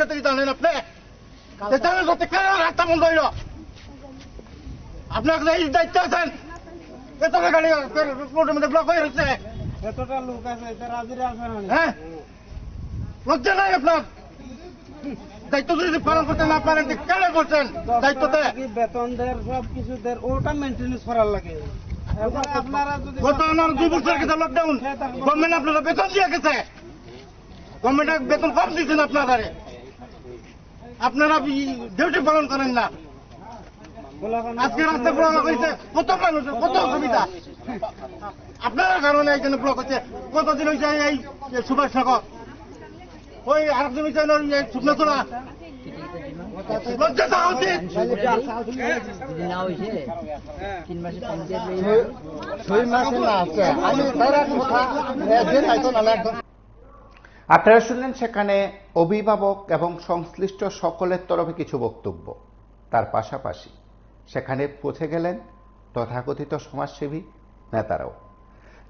থেকে জানেন আপনি জানেন সত্যি কেন রাস্তা বন্ধ হইল? আপনার এই দায়িত্ব আছেন, এতটা গাড়ি রোডের মধ্যে ব্লক হয়ে রয়েছে, এতটা লোক আছে, এটা রাজিরা আছে না? হ্যাঁ, লজ্জা নাই আপনার? দায়িত্ব যদি পালন করতে না পারেন কেন করছেন? দায়িত্বতে বেতন দেয়, সব কিছু দেয়, ওটা মেনটেন্স করার লাগে। আপনারা যদি গত আমার 2 বছর গেছে লকডাউন, গভর্নমেন্ট আপনারা বেতন দিয়ে গেছে, গভর্নমেন্ট বেতন কম দিচ্ছেন আপনারা, আপনারা ডিউটি পালন করেন না। আজকে রাস্তা ব্লক হয়েছে, কত মানুষের কত অসুবিধা আপনার কারণে এইখানে ব্লক হচ্ছে। কতদিন হয়েছে এই সুভাষ নগর, ওই আরেকদিন হয়েছে শুকনো তোলা, লজ্জা দেওয়া উচিত। আপনারা শুনলেন সেখানে অভিভাবক এবং সংশ্লিষ্ট সকলের তরফে কিছু বক্তব্য। তার পাশাপাশি সেখানে পৌঁছে গেলেন তথাকথিত সমাজসেবী নেতারাও।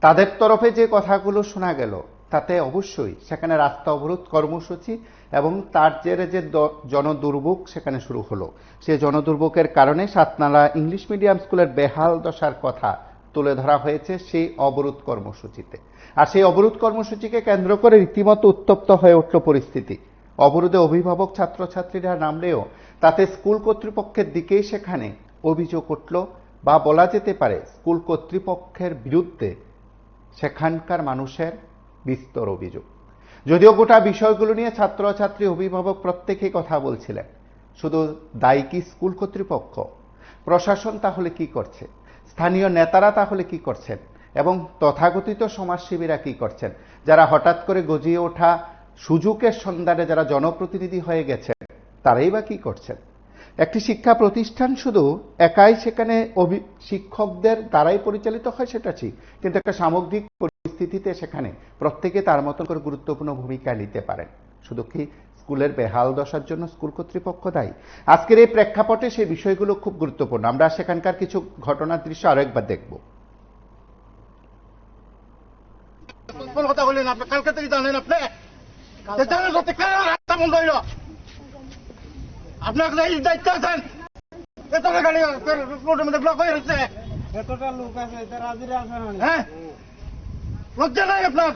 তাদের তরফে যে কথাগুলো শোনা গেল তাতে অবশ্যই সেখানে রাস্তা অবরোধ কর্মসূচি এবং তার জেরে যে জনদুর্ভোগ সেখানে শুরু হলো, সেই জনদুর্ভোগের কারণে সাতনালা ইংলিশ মিডিয়াম স্কুলের বেহাল দশার কথা তুলে ধরা হয়েছে সেই অবরোধ কর্মসূচিতে। আর সেই অবরোধ কর্মসূচিকে কেন্দ্র করে রীতিমতো উত্তপ্ত হয়ে উঠল পরিস্থিতি। অবরোধে অভিভাবক ছাত্রছাত্রীরা নামলেও তাতে স্কুল কর্তৃপক্ষের দিকেই সেখানে অভিযোগ উঠল, বা বলা যেতে পারে স্কুল কর্তৃপক্ষের বিরুদ্ধে সেখানকার মানুষের বিস্তর অভিযোগ। যদিও গোটা বিষয়গুলো নিয়ে ছাত্রছাত্রী অভিভাবক প্রত্যেকেই কথা বলছিলেন, শুধু দায়ী কি স্কুল কর্তৃপক্ষ? প্রশাসন তাহলে কি করছে? স্থানীয় নেতারা তাহলে কি করছেন? এবং তথাকথিত সমাজসেবীরা কি করছেন, যারা হঠাৎ করে গজিয়ে ওঠা সুযোগের সন্ধানে যারা জনপ্রতিনিধি হয়ে গেছেন, তারাই বা কি করছেন? একটি শিক্ষা প্রতিষ্ঠান শুধু একাই সেখানে শিক্ষকদের দ্বারাই পরিচালিত হয় সেটা ঠিক, কিন্তু একটা সামগ্রিক পরিস্থিতিতে সেখানে প্রত্যেকে তার মতন করে গুরুত্বপূর্ণ ভূমিকা নিতে পারেন। শুধু কি স্কুলের বেহাল দশার জন্য স্কুল কর্তৃপক্ষ দায়ী? আজকের এই প্রেক্ষাপটে সেই বিষয়গুলো খুব গুরুত্বপূর্ণ। আমরা সেখানকার কিছু ঘটনার দৃশ্য আরো একবার দেখব। কোন কথা বললেন আপনি? কালকে থেকে জানেন আপনি জানেন সত্যি কেন রাস্তা বন্ধ হইল? আপনার এই দায়িত্ব আছেন, এতটা গাড়ি রোডের মধ্যে ব্লক হয়ে রয়েছে, এতটা লোক আছে, এটা রাজিরা আছে না? হ্যাঁ, লজ্জা নাই আপনার?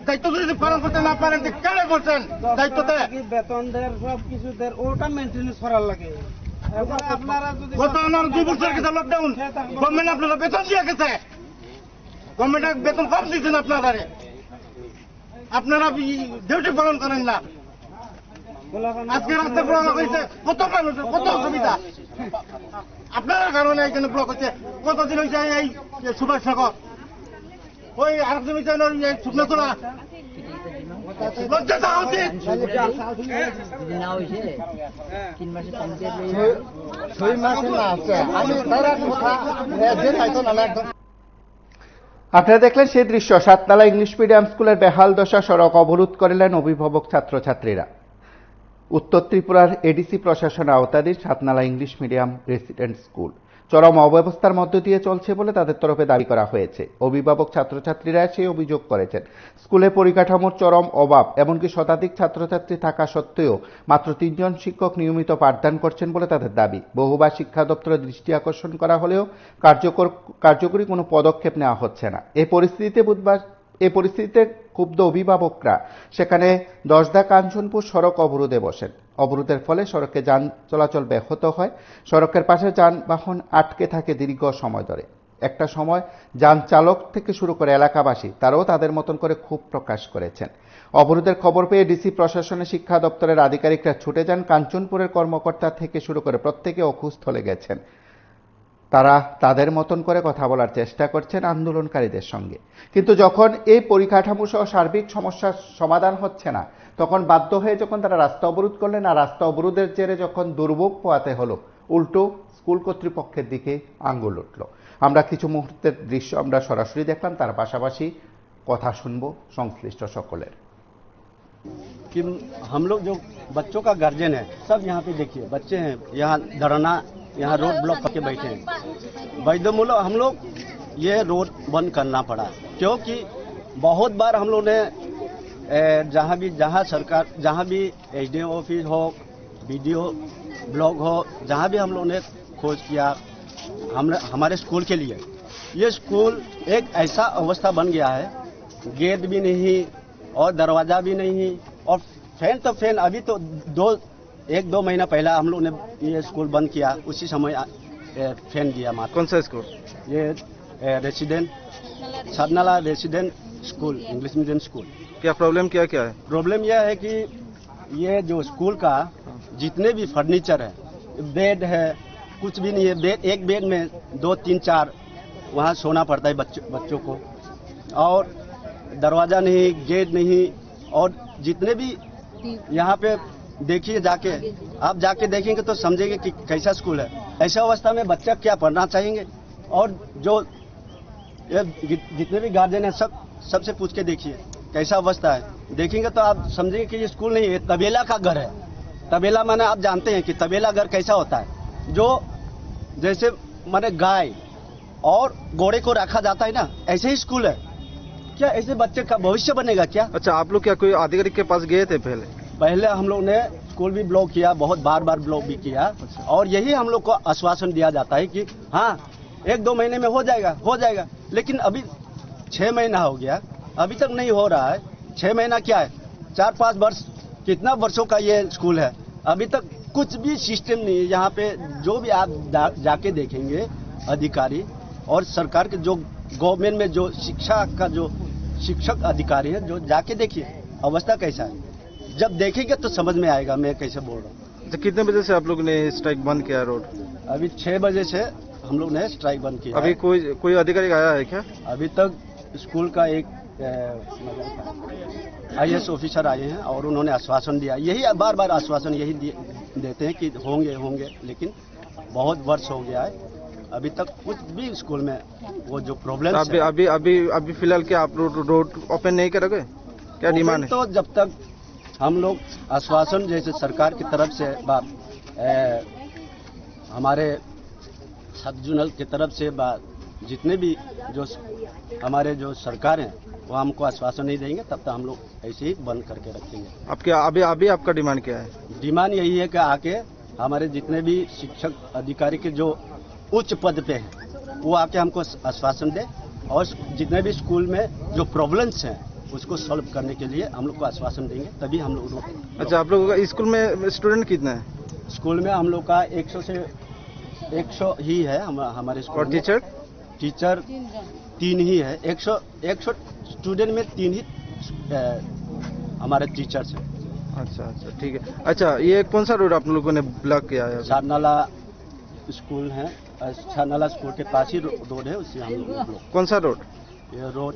দায়িত্ব যদি পালন করতে না পারেন কেন করছেন? দায়িত্বতে বেতন দেয়, সব কিছু দেয়, ওটা মেনটেন্স করার লাগে। আপনারা যদি গত আমার 2 বছর গেছে লকডাউন, গভর্নমেন্ট আপনারা বেতন দিয়ে গেছে, গভর্নমেন্ট বেতন কম দিচ্ছেন আপনারা ডিউটি পালন করেন না। আজকে রাস্তা ব্লক হয়েছে, কত মানুষের কত অসুবিধা আপনার কারণে এইখানে ব্লক হচ্ছে। কতদিন হয়েছে এই সুভাষ নগর, ওই আরেকদিন হয়েছে শুকনো তোলা, লজ্জা দেওয়া উচিত। আপনারা দেখলেন সেই দৃশ্য। সাতনালা ইংলিশ মিডিয়াম স্কুলের বেহাল দশা, সড়ক অবরোধ করলেন অভিভাবক ছাত্রছাত্রীরা। উত্তর ত্রিপুরার এডিসি প্রশাসন আওতাধীন সাতনালা ইংলিশ মিডিয়াম রেসিডেন্ট স্কুল চরম অব্যবস্থার মধ্য দিয়ে চলছে বলে তাদের তরফে দাবি করা হয়েছে। অভিভাবক ছাত্রছাত্রীরা সেই অভিযোগ করেছেন, স্কুলে পরিকাঠামোর চরম অভাব, এমনকি শতাধিক ছাত্রছাত্রী থাকা সত্ত্বেও মাত্র 3 জন শিক্ষক নিয়মিত পাঠদান করছেন বলে তাদের দাবি। বহুবার শিক্ষা দপ্তরের দৃষ্টি আকর্ষণ করা হলেও কার্যকরী কোনো পদক্ষেপ নেওয়া হচ্ছে না। এই পরিস্থিতিতে ক্ষুব্ধ অভিভাবকরা সেখানে 10দা কাঞ্চনপুর সড়ক অবরোধে বসেন। অবরোধের ফলে সড়কে যান চলাচল ব্যাহত হয়, সড়কের পাশে যানবাহন আটকে থাকে দীর্ঘ সময় ধরে। একটা সময় যান চালক থেকে শুরু করে এলাকাবাসী তারাও তাদের মতন করে ক্ষোভ প্রকাশ করেছেন। অবরোধের খবর পেয়ে ডিসি প্রশাসনের শিক্ষা দপ্তরের আধিকারিকরা ছুটে যান। কাঞ্চনপুরের কর্মকর্তা থেকে শুরু করে প্রত্যেকে অকুস্থলে গেছেন। তারা তাদের মতন করে কথা বলার চেষ্টা করছেন আন্দোলনকারীদের সঙ্গে, কিন্তু যখন এই পরিকাঠামো সহ সার্বিক সমস্যার সমাধান হচ্ছে না, তখন বাধ্য হয়ে যখন তারা রাস্তা অবরোধ করলেন, আর রাস্তা অবরোধের জেরে যখন দুর্ভোগ পোহাতে হলো, উল্টো স্কুল কর্তৃপক্ষের দিকে আঙ্গুল উঠল। আমরা কিছু মুহূর্তের দৃশ্য আমরা সরাসরি দেখলাম, তার পাশাপাশি কথা শুনবো সংশ্লিষ্ট সকলের। कि हम लोग जो बच्चों का गार्जियन है, सब यहाँ पे देखिए बच्चे हैं, यहाँ धरना, यहाँ रोड ब्लॉक करके बैठे हैं। वैद्यमूलक हम लोग ये रोड बंद करना पड़ा, क्योंकि बहुत बार हम लोग ने जहाँ भी एसडीएम ऑफिस हो, वीडियो ब्लॉक हो, जहाँ भी हम लोगों ने खोज किया हमारे स्कूल के लिए, ये स्कूल एक ऐसा अवस्था बन गया है, गेट भी नहीं और दरवाजा भी नहीं, और फैन तो फैन अभी तो 1-2 महीना पहला हम लोग ने ये स्कूल बंद किया, उसी समय फैन दिया मात्र। कौन सा स्कूल? ये रेसिडेंट साधनाला resident school, English medium school. क्या प्रॉब्लम क्या है? प्रॉब्लम यह है कि ये जो स्कूल का जितने भी फर्नीचर है, बेड है, कुछ भी नहीं है। एक बेड में 2-3-4 वहाँ सोना पड़ता है बच्चों को, और दरवाजा नहीं, गेट नहीं, और जितने भी यहाँ पे देखिए आप जाके देखेंगे तो समझेंगे कि कैसा स्कूल है। ऐसा अवस्था में बच्चा क्या पढ़ना चाहेंगे? और जो जितने भी गार्जियन है सबसे पूछ के देखिए कैसा अवस्था है। देखेंगे तो आप समझेंगे कि ये स्कूल नहीं है, तबेला का घर है। तबेला माने आप जानते हैं कि तबेला घर कैसा होता है, जो जैसे माने गाय और घोड़े को रखा जाता है ना, ऐसे ही स्कूल है। क्या ऐसे बच्चे का भविष्य बनेगा क्या? अच्छा, आप लोग क्या कोई अधिकारी के पास गए थे पहले हम लोग ने स्कूल भी ब्लॉक किया, बहुत बार ब्लॉक भी किया, और यही हम लोग को आश्वासन दिया जाता है कि हाँ 1-2 महीने में हो जाएगा, लेकिन अभी 6 महीना हो गया, अभी तक नहीं हो रहा है। 6 महीना क्या है, 4-5 वर्ष, कितना वर्षों का ये स्कूल है, अभी तक कुछ भी सिस्टम नहीं है। यहाँ पे जो भी आप जाके देखेंगे अधिकारी और सरकार के जो गवर्नमेंट में जो शिक्षा का जो शिक्षक अधिकारी है, जो जाके देखिए अवस्था कैसा है। जब देखेंगे तो समझ में आएगा मैं कैसे बोल रहा हूँ। तो कितने बजे से आप लोग ने स्ट्राइक बंद किया रोड? अभी 6 बजे से हम लोग ने स्ट्राइक बंद किया। अभी कोई अधिकारी आया है क्या? अभी तक स्कूल का एक IAS ऑफिसर आए हैं और उन्होंने आश्वासन दिया, यही बार आश्वासन यही देते हैं कि होंगे, लेकिन बहुत वर्ष हो गया है, अभी तक कुछ भी स्कूल में वो जो प्रॉब्लम है। अभी फिलहाल क्या आप रोड ओपन नहीं करोगे? क्या डिमांड है? तो जब तक हम लोग आश्वासन जैसे सरकार की तरफ से हमारे सब जोनल की तरफ से जितने भी जो हमारे जो सरकार हैं वो हमको आश्वासन नहीं देंगे, तब तक हम लोग ऐसे ही बंद करके रखेंगे। अभी आपका डिमांड क्या है? डिमांड यही है कि आके हमारे जितने भी शिक्षक अधिकारी के जो उच्च पद पे हैं वो आके हमको आश्वासन दे, और जितने भी स्कूल में जो प्रॉब्लम्स हैं उसको सॉल्व करने के लिए हम लोग को आश्वासन देंगे, तभी हम लोग। अच्छा, आप लोगों का स्कूल में स्टूडेंट कितना है? स्कूल में हम लोग का 100 से 100 ही है हमारे स्कूल। और टीचर 3 ही है। 100 स्टूडेंट में 3 ही हमारे टीचर्स हैं। अच्छा, ठीक है। अच्छा, ये कौन सा रोड आप लोगों ने ब्लॉक किया है? साधनाला स्कूल है, साधनाला स्कूल के पास ही रोड है, उसी हम लोग ब्लॉक। कौन सा रोड? ये रोड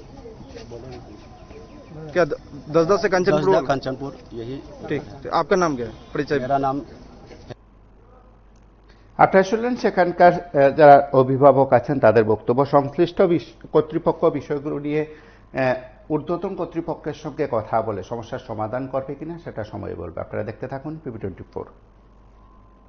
क्या 10 से कंचनपुर यही। ठीक। आपका नाम क्या है? परिचय। मेरा नाम। আপনারা শুনলেন সেখানকার যারা অভিভাবক আছেন তাদের বক্তব্য। সংশ্লিষ্ট কর্তৃপক্ষ বিষয়গুলো নিয়ে ঊর্ধ্বতন কর্তৃপক্ষের সঙ্গে কথা বলে সমস্যার সমাধান করবে কিনা সেটা সময় বলবে। আপনারা দেখতে থাকুন PB24।